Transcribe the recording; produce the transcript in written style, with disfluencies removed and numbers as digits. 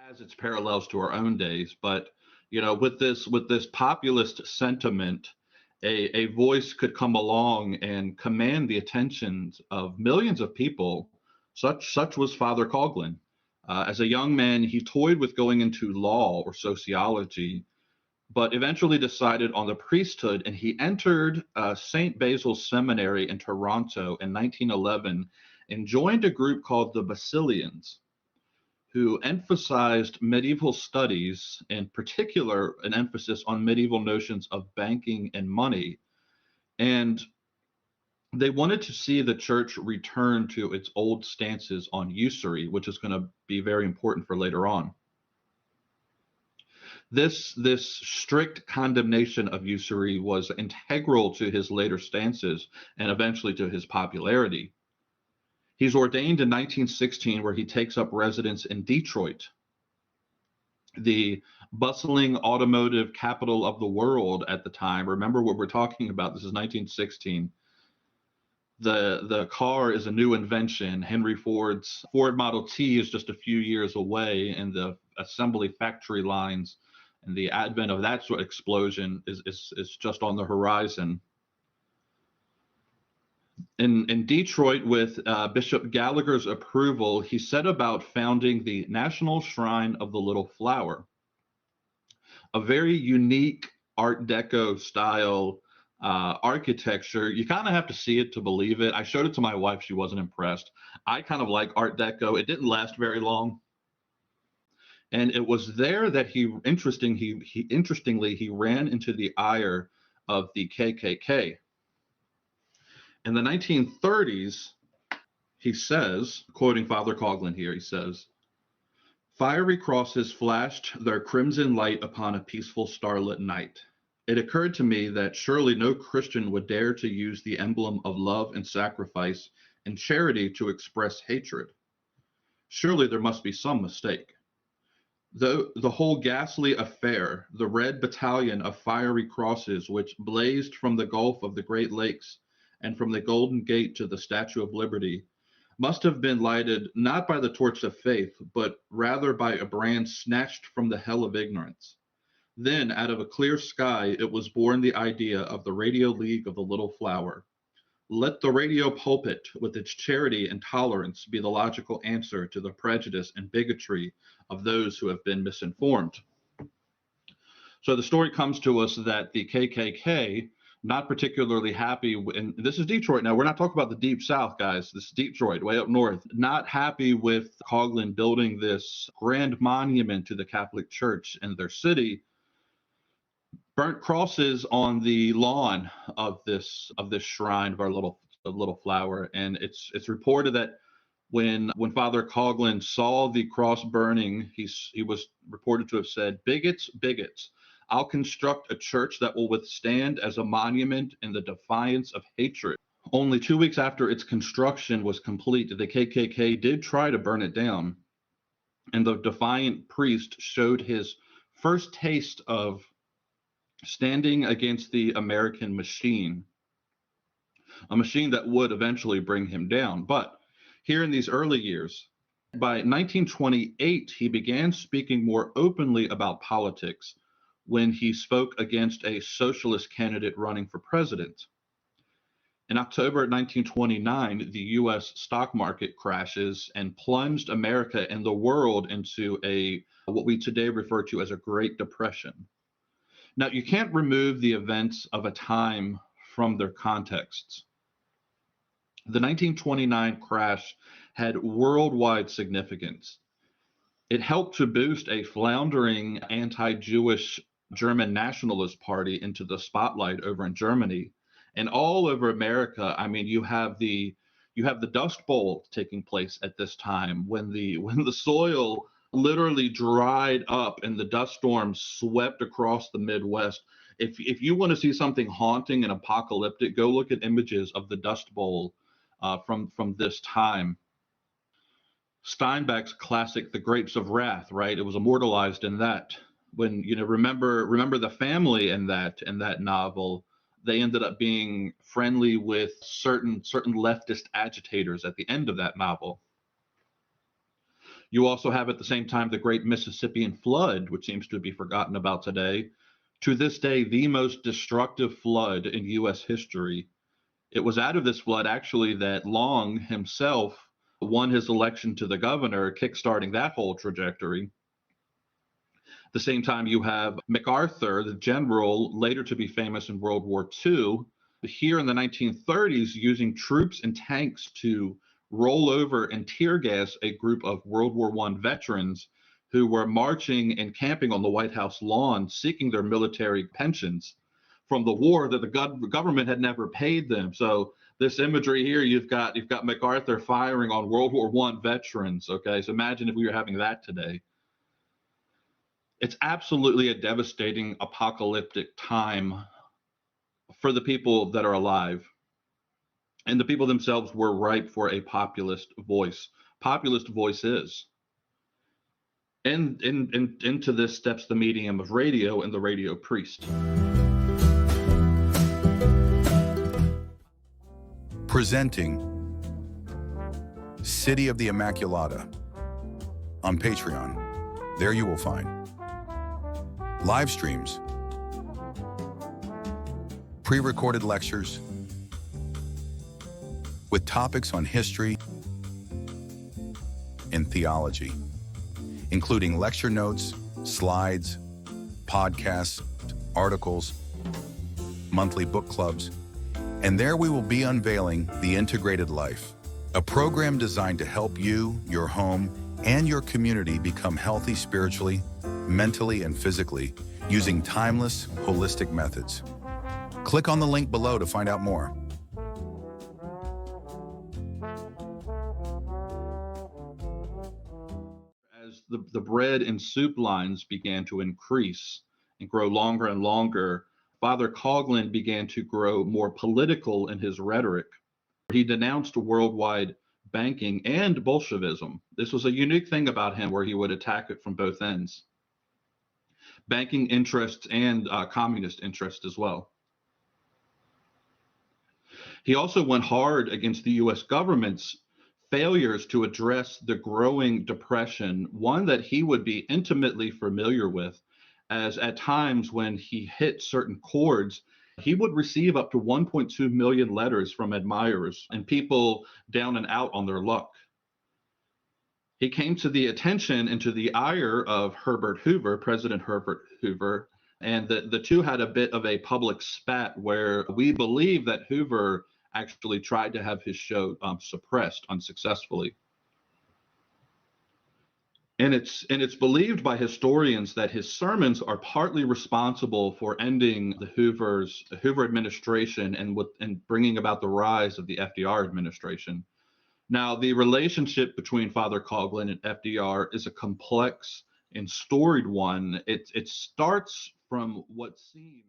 Has its parallels to our own days, but with this populist sentiment, a voice could come along and command the attentions of millions of people. Such was Father Couglin. As a young man, he toyed with going into law or sociology, but eventually decided on the priesthood, and he entered St. Basil's Seminary in Toronto in 1911 and joined a group called the Basilians, who emphasized medieval studies, in particular, an emphasis on medieval notions of banking and money. And they wanted to see the church return to its old stances on usury, which is going to be very important for later on. This strict condemnation of usury was integral to his later stances and eventually to his popularity. He's ordained in 1916, where he takes up residence in Detroit, the bustling automotive capital of the world at the time. Remember what we're talking about. This is 1916. The car is a new invention. Henry Ford's Ford Model T is just a few years away, and the assembly factory lines and the advent of that sort of explosion is just on the horizon. In Detroit, with Bishop Gallagher's approval, he set about founding the National Shrine of the Little Flower, a very unique Art Deco style architecture. You kind of have to see it to believe it. I showed it to my wife. She wasn't impressed. I kind of like Art Deco. It didn't last very long. And it was there that interestingly, he ran into the ire of the KKK. In the 1930s, he says, quoting Father Couglin here, he says, "Fiery crosses flashed their crimson light upon a peaceful starlit night. It occurred to me that surely no Christian would dare to use the emblem of love and sacrifice and charity to express hatred. Surely there must be some mistake. The whole ghastly affair, the red battalion of fiery crosses which blazed from the Gulf of the Great Lakes and from the Golden Gate to the Statue of Liberty, must have been lighted not by the torch of faith, but rather by a brand snatched from the hell of ignorance. Then, out of a clear sky, it was born the idea of the Radio League of the Little Flower. Let the radio pulpit, with its charity and tolerance, be the logical answer to the prejudice and bigotry of those who have been misinformed." So the story comes to us that the KKK, not particularly happy, and this is Detroit now, we're not talking about the deep south, guys, this is Detroit, way up north, not happy with Couglin building this grand monument to the Catholic Church in their city, burnt crosses on the lawn of this shrine of our little flower. And it's reported that when Father Couglin saw the cross burning, he was reported to have said, "Bigots, bigots, I'll construct a church that will withstand as a monument in the defiance of hatred." Only 2 weeks after its construction was complete, the KKK did try to burn it down, and the defiant priest showed his first taste of standing against the American machine, a machine that would eventually bring him down. But here in these early years, by 1928, he began speaking more openly about politics when he spoke against a socialist candidate running for president. In October 1929, the U.S. stock market crashes and plunged America and the world into what we today refer to as a Great Depression. Now, you can't remove the events of a time from their contexts. The 1929 crash had worldwide significance. It helped to boost a floundering anti-Jewish German nationalist party into the spotlight over in Germany. And all over America, I mean, you have the Dust Bowl taking place at this time when the soil literally dried up and the dust storms swept across the Midwest. If you want to see something haunting and apocalyptic, go look at images of the Dust Bowl from this time. Steinbeck's classic The Grapes of Wrath, right? It was immortalized in that. When remember the family in that novel, they ended up being friendly with certain leftist agitators at the end of that novel. You also have at the same time the Great Mississippian Flood, which seems to be forgotten about today. To this day, the most destructive flood in U.S. history. It was out of this flood, actually, that Long himself won his election to the governor, kickstarting that whole trajectory. At the same time, you have MacArthur, the general, later to be famous in World War II, here in the 1930s, using troops and tanks to roll over and tear gas a group of World War I veterans who were marching and camping on the White House lawn seeking their military pensions from the war that the government had never paid them. So this imagery here, you've got MacArthur firing on World War I veterans. Okay, so imagine if we were having that today. It's absolutely a devastating, apocalyptic time for the people that are alive, and the people themselves were ripe for a populist voice. Populist voices. And into this steps the medium of radio and the radio priest. Presenting City of the Immaculata on Patreon. There you will find live streams, pre-recorded lectures with topics on history and theology, including lecture notes, slides, podcasts, articles, monthly book clubs, and there we will be unveiling The Integrated Life, a program designed to help you, your home, and your community become healthy spiritually, mentally, and physically using timeless, holistic methods. Click on the link below to find out more. As the bread and soup lines began to increase and grow longer and longer, Father Couglin began to grow more political in his rhetoric. He denounced worldwide banking and Bolshevism. This was a unique thing about him where he would attack it from both ends. Banking interests and communist interests as well. He also went hard against the U.S. government's failures to address the growing depression, one that he would be intimately familiar with, as at times when he hit certain chords, he would receive up to 1.2 million letters from admirers and people down and out on their luck. He came to the attention and to the ire of Herbert Hoover, President Herbert Hoover, and the two had a bit of a public spat where we believe that Hoover actually tried to have his show suppressed unsuccessfully. And it's believed by historians that his sermons are partly responsible for ending the Hoover administration and bringing about the rise of the FDR administration. Now, the relationship between Father Couglin and FDR is a complex and storied one. It starts from what seems